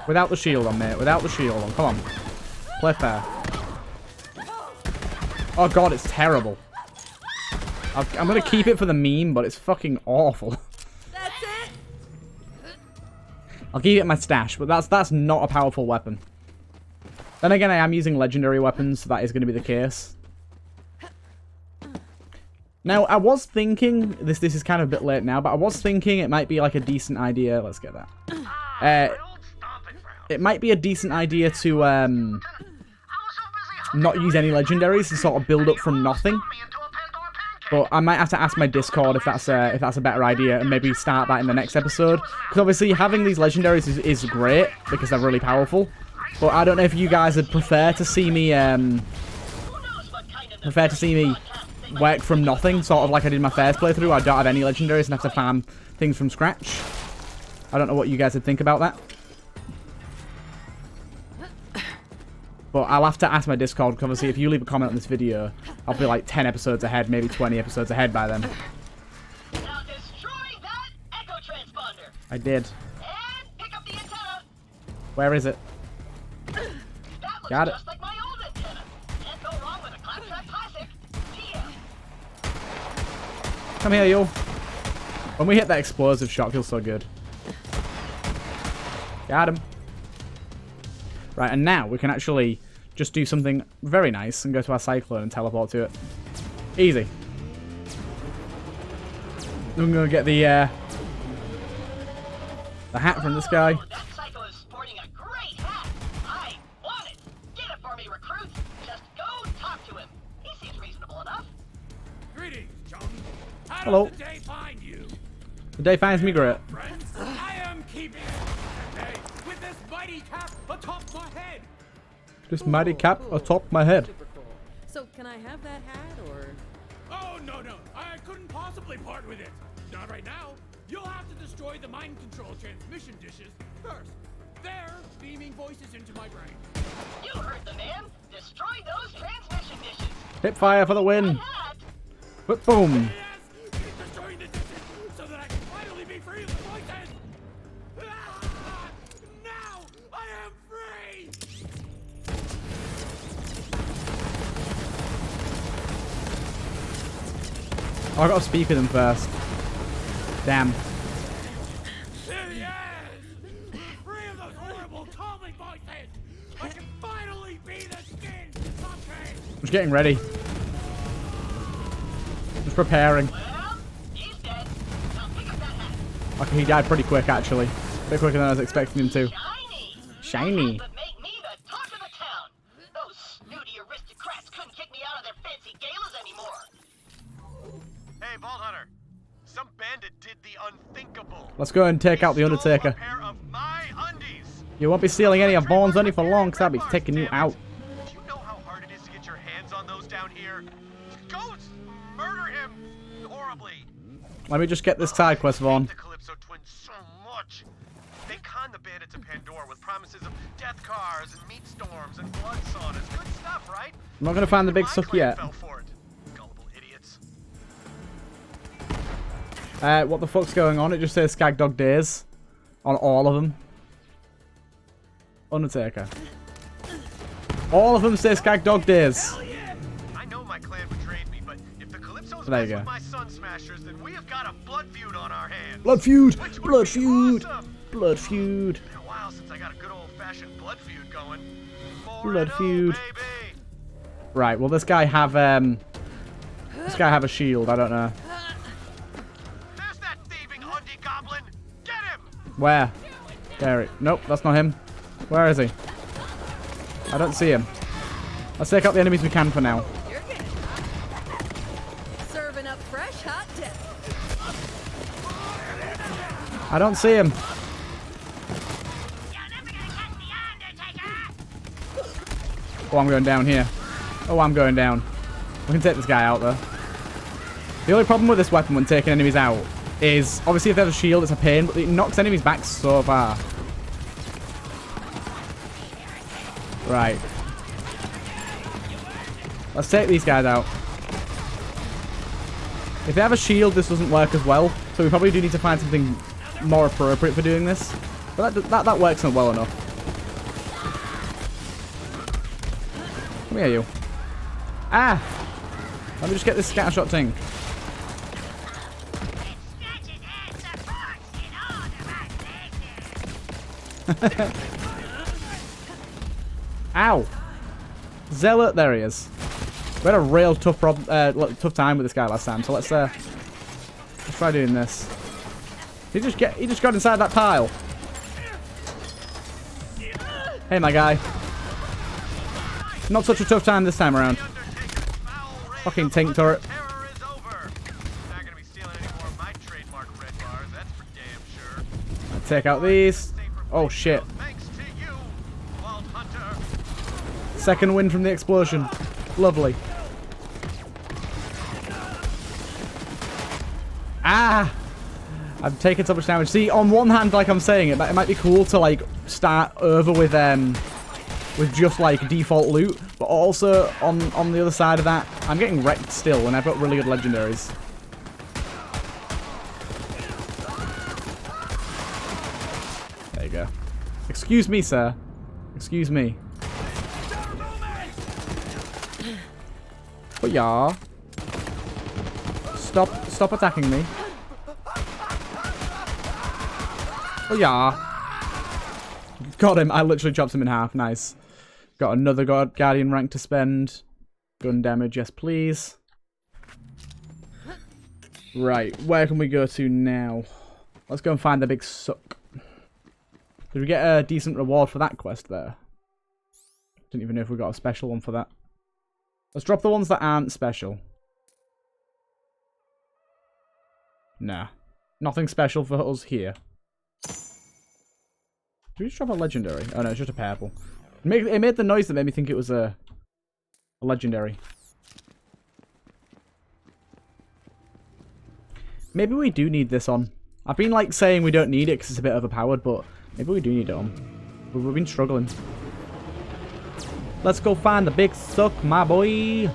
Without the shield on, mate. Without the shield on. Come on. Play fair. Oh god, it's terrible. I'm gonna keep it for the meme, but it's fucking awful. That's it. I'll keep it in my stash, but that's not a powerful weapon. Then again, I am using legendary weapons, so that is going to be the case. Now, I was thinking, this is kind of a bit late now, but I was thinking it might be like a decent idea. Let's get that. It might be a decent idea to not use any legendaries and sort of build up from nothing. But I might have to ask my Discord if that's a better idea, and maybe start that in the next episode. Because obviously having these legendaries is great because they're really powerful. But I don't know if you guys would prefer to see me work from nothing, sort of like I did my first playthrough. I don't have any legendaries and have to farm things from scratch. I don't know what you guys would think about that. But I'll have to ask my Discord, because obviously if you leave a comment on this video, I'll be like 10 episodes ahead, maybe 20 episodes ahead by then. Now destroy that echo transponder. I did. And pick up the antenna. Where is it? That looks Got it. just like my old antenna. Can't go wrong with a Claptrap classic. GM. Come here, you. When we hit that explosive shot, it feels so good. Got him. Right, and now we can actually just do something very nice and go to our cyclone and teleport to it. Easy. I'm gonna get the hat from this guy. Oh, that psycho is sporting a great hat. I want it. Get it for me, recruits. Just go talk to him. He seems reasonable enough. Greetings, chum. How Hello. does the day find you? The day finds me great. Friends, I am keeping it today with this mighty cap atop my head. This mighty cap atop my head. Super cool. So can I have that hat or? Oh, no. I couldn't possibly part with it. Not right now. You'll have to destroy the mind control transmission dishes first. They're beaming voices into my brain. You heard the man. Destroy those transmission dishes. Hip fire for the win. Hat. But boom. Yes! Keep destroying the dishes so that I can finally be free of the voices! Ah! Now I am free! Oh, I gotta speak with him first. Damn. Yes! Free of those horrible calming voices! I can finally be the skin! Okay! I'm just getting ready. Just preparing. Well, he's dead. Now pick up that hat. Okay, he died pretty quick actually. A bit quicker than I was expecting him to. Shiny. Shiny. But Some bandit did the unthinkable. Let's go and take out the Undertaker. A pair of my undies. You won't be stealing any of Vaughn's undies for long, because I'll be taking you out. Do you know how hard it is to get your hands on those down here? Go murder him horribly. Let me just get this side quest, Vaughn. The Calypso twins so much. They con the bandits of Pandora with promises of death cars and meat storms and blood saunas. Good stuff, right? I'm not gonna find the big suck yet. Fell for it. Gullible idiots. What the fuck's going on? It just says Skag Dog Days on all of them. Undertaker. All of them say Skag Dog Days. I know my clan betrayed me, but if the Calypso's There you mess go. with my Sun Smashers, then we have got a blood feud on our hands. Blood feud! Which would Blood be feud! awesome. Blood feud! It's been a while since I got a good old-fashioned blood feud going. Blood 4-0, feud. baby. Right, will this guy have a shield? I don't know. There's that thieving undie goblin. Get him! Where? There it. Nope, that's not him. Where is he? I don't see him. Let's take out the enemies we can for now. You're getting serving up fresh hot dip. I don't see him. Oh, I'm going down here. Oh, I'm going down. We can take this guy out, though. The only problem with this weapon when taking enemies out is, obviously, if they have a shield, it's a pain, but it knocks enemies back so far. Right. Let's take these guys out. If they have a shield, this doesn't work as well, so we probably do need to find something more appropriate for doing this. But that works well enough. Come here, you. Ah! Let me just get this scattershot thing. Ow! Zealot, there he is. We had a real tough tough time with this guy last time, so let's try doing this. He just got inside that pile. Hey, my guy. Not such a tough time this time around. Fucking tank turret. Take out these. Oh shit. Second win from the explosion. Lovely. Ah! I've taken so much damage. See, on one hand, like I'm saying, it might be cool to like start over with just like default loot, but also on the other side of that, I'm getting wrecked still, and I've got really good legendaries. There you go. Excuse me, sir. Excuse me. But yeah. Stop attacking me. Oh yeah. Got him. I literally chopped him in half. Nice. Got another Guardian rank to spend. Gun damage, yes please. Right, where can we go to now? Let's go and find the big suck. Did we get a decent reward for that quest there? Didn't even know if we got a special one for that. Let's drop the ones that aren't special. Nah. Nothing special for us here. Did we just drop a legendary? Oh no, it's just a purple. It made the noise that made me think it was a legendary. Maybe we do need this on. I've been like saying we don't need it because it's a bit overpowered, but maybe we do need it on. We've been struggling. Let's go find the big suck, my boy.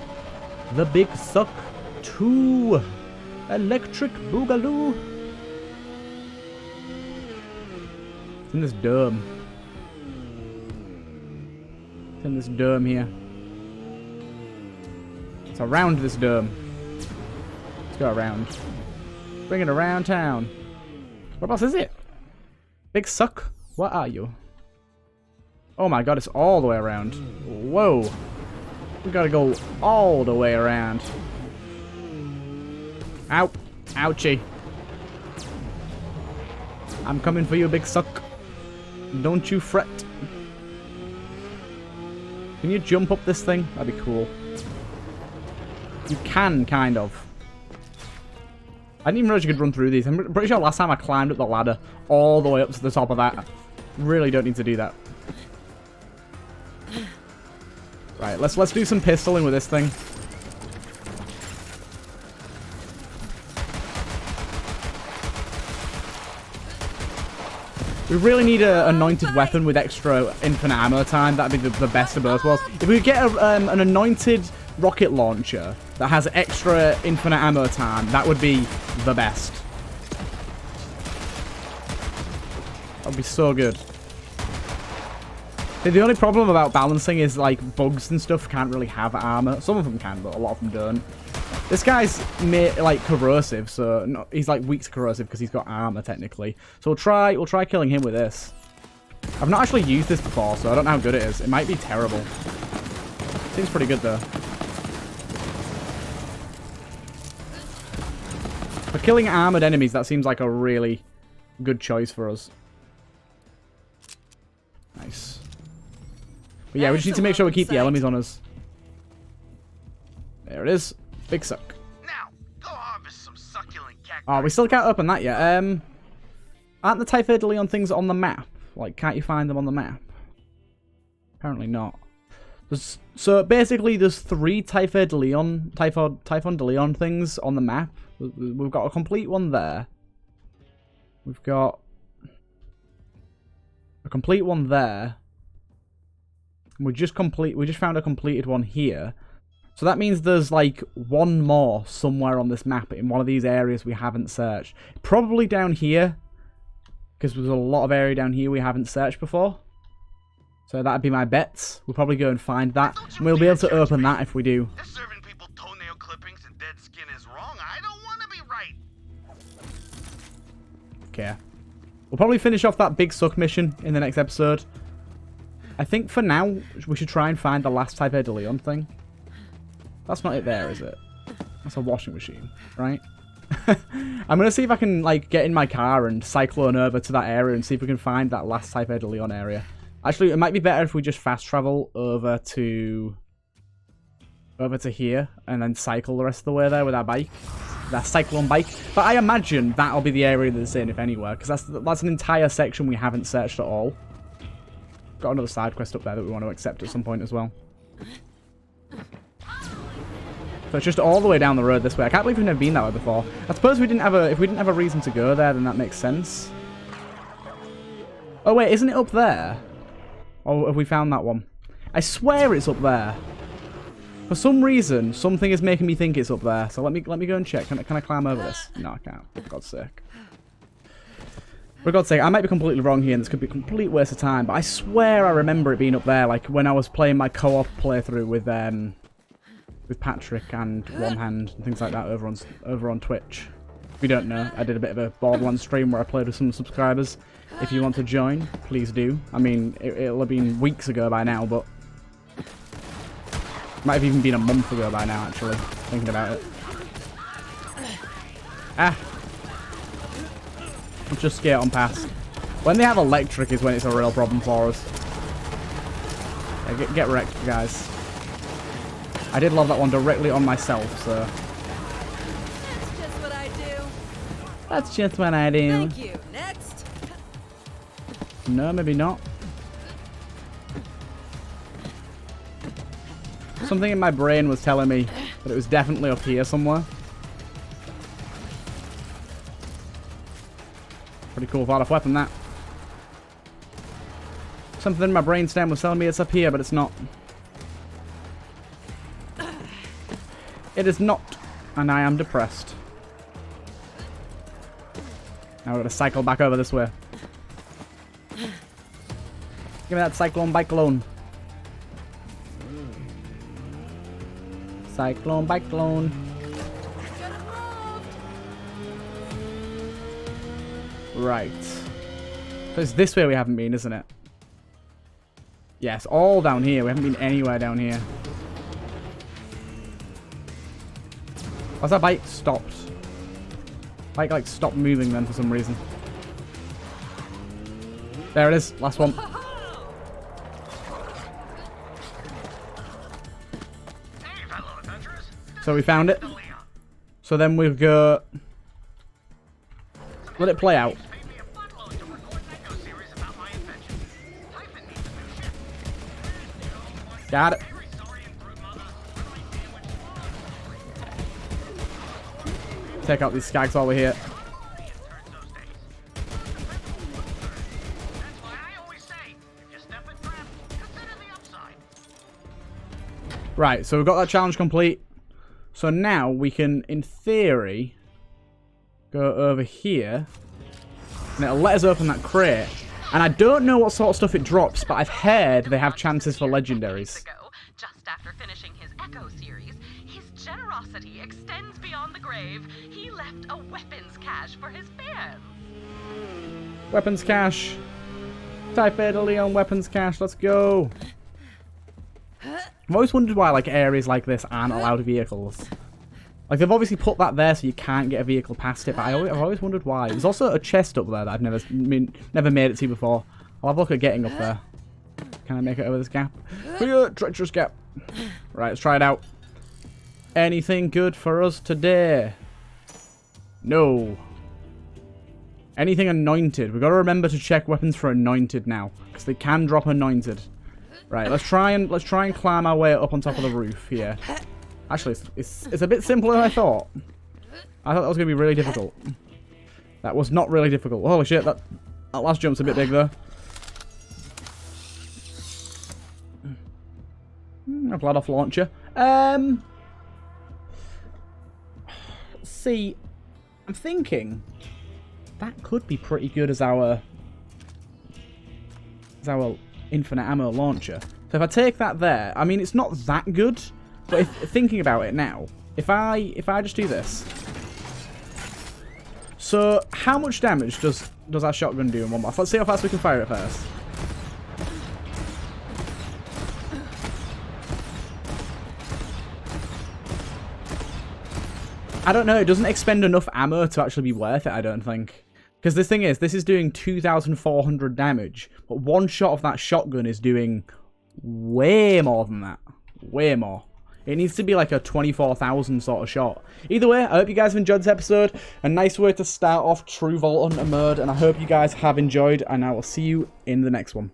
The big suck 2. Electric Boogaloo. It's in this dome. It's in this dome here. It's around this dome. Let's go around. Bring it around town. What else is it? Big suck? What are you? Oh my god, it's all the way around. Whoa. We gotta go all the way around. Ow. Ouchie. I'm coming for you, big suck. Don't you fret. Can you jump up this thing? That'd be cool. You can, kind of. I didn't even realize you could run through these. I'm pretty sure last time I climbed up the ladder all the way up to the top of that. Really don't need to do that. Right, let's do some pistoling with this thing. We really need an anointed weapon with extra infinite ammo time. That'd be the best of both worlds. If we could get an anointed rocket launcher that has extra infinite ammo time, that would be the best. That would be so good. The only problem about balancing is, like, bugs and stuff can't really have armor. Some of them can, but a lot of them don't. This guy's like corrosive, so no, he's like weak to corrosive because he's got armor technically. So we'll try killing him with this. I've not actually used this before, so I don't know how good it is. It might be terrible. Seems pretty good though. For killing armored enemies, that seems like a really good choice for us. Nice. But yeah, we just need to make sure we keep the enemies on us. There it is. Big suck. Now, go harvest some succulent cacti. Oh, we still can't open that yet. Aren't the TheTurtleMelon things on the map? Like, can't you find them on the map? Apparently not. So basically, there's 3 Typhon de Leon things on the map. We've got a complete one there. We've got a complete one there. We just found a completed one here. So that means there's like one more somewhere on this map in one of these areas we haven't searched. Probably down here, because there's a lot of area down here we haven't searched before. So that'd be my bets. We'll probably go and find that. And we'll be able to open that if we do. If serving people toenail clippings and dead skin is wrong, I don't want to be right. Okay. We'll probably finish off that big suck mission in the next episode. I think for now, we should try and find the last Type de Leon thing. That's not it there, is it? That's a washing machine, right? I'm going to see if I can, like, get in my car and cyclone over to that area and see if we can find that last Type de Leon area. Actually, it might be better if we just fast travel over to here and then cycle the rest of the way there with our bike. That cyclone bike. But I imagine that'll be the area that's in, if anywhere, because that's an entire section we haven't searched at all. Got another side quest up there that we want to accept at some point as well. So it's just all the way down the road this way. I can't believe we've never been that way before. I suppose if we didn't have a reason to go there, then that makes sense. Oh wait, isn't it up there? Or have we found that one? I swear it's up there. For some reason, something is making me think it's up there. So let me go and check. Can I climb over this? No, I can't. For God's sake. For God's sake, I might be completely wrong here, and this could be a complete waste of time. But I swear I remember it being up there, like when I was playing my co-op playthrough with Patrick and One Hand and things like that over on Twitch. If you don't know, I did a bit of a Borderlands stream where I played with some subscribers. If you want to join, please do. I mean, it'll have been weeks ago by now, but might have even been a month ago by now, actually, thinking about it. Ah! Let's just skate on past. When they have electric is when it's a real problem for us. Yeah, get wrecked, guys. I did love that one directly on myself, so... That's just what I do. That's just what I do. Thank you. Next. No, maybe not. Something in my brain was telling me that it was definitely up here somewhere. Pretty cool fought-off weapon, that. Something in my brainstem was telling me it's up here, but it's not. It is not, and I am depressed. Now we're going to cycle back over this way. Give me that cyclone bike loan. Cyclone bike loan. Right. So it's this way we haven't been, isn't it? Yes, all down here. We haven't been anywhere down here. Why's that bike stopped? Bike, like, stopped moving then for some reason. There it is. Last one. So we found it. So then we've got... Let it play out. Paid me a buttload to record an echo series about my invention. Typhon needs a new ship. Got it. Very sorry and rude, mother. What am I sandwich? Take out these skags while we're here. Turns those days. That's why I always say, if you step in trap, consider the upside. Right, so we've got that challenge complete. So now we can, in theory, go over here. And it'll let us open that crate. And I don't know what sort of stuff it drops, but I've heard they have chances for legendaries. Just after finishing his Echo series, his generosity extends beyond the grave. He left a weapons cache for his fans. Weapons cache. Type Italy on weapons cache. Let's go. I've always wondered why like areas like this aren't allowed vehicles. Like they've obviously put that there so you can't get a vehicle past it, but I've always wondered why. There's also a chest up there that I've never made it to before. I'll have a look at getting up there. Can I make it over this gap? Treacherous gap. Right, let's try it out. Anything good for us today? No. Anything anointed? We've got to remember to check weapons for anointed now, because they can drop anointed. Right, let's try and climb our way up on top of the roof here. Actually, it's a bit simpler than I thought. I thought that was going to be really difficult. That was not really difficult. Holy shit, that last jump's a bit big though. A glad off launcher. See, I'm thinking that could be pretty good as our infinite ammo launcher. So if I take that there, I mean it's not that good, but thinking about it now, if I just do this. So how much damage does our shotgun do in one blast? Let's see how fast we can fire it first. I don't know, it doesn't expend enough ammo to actually be worth it, I don't think. Because the thing is, this is doing 2,400 damage, but one shot of that shotgun is doing way more than that. Way more. It needs to be like a 24,000 sort of shot. Either way, I hope you guys have enjoyed this episode. A nice way to start off True Vault Hunter mode, and I hope you guys have enjoyed, and I will see you in the next one.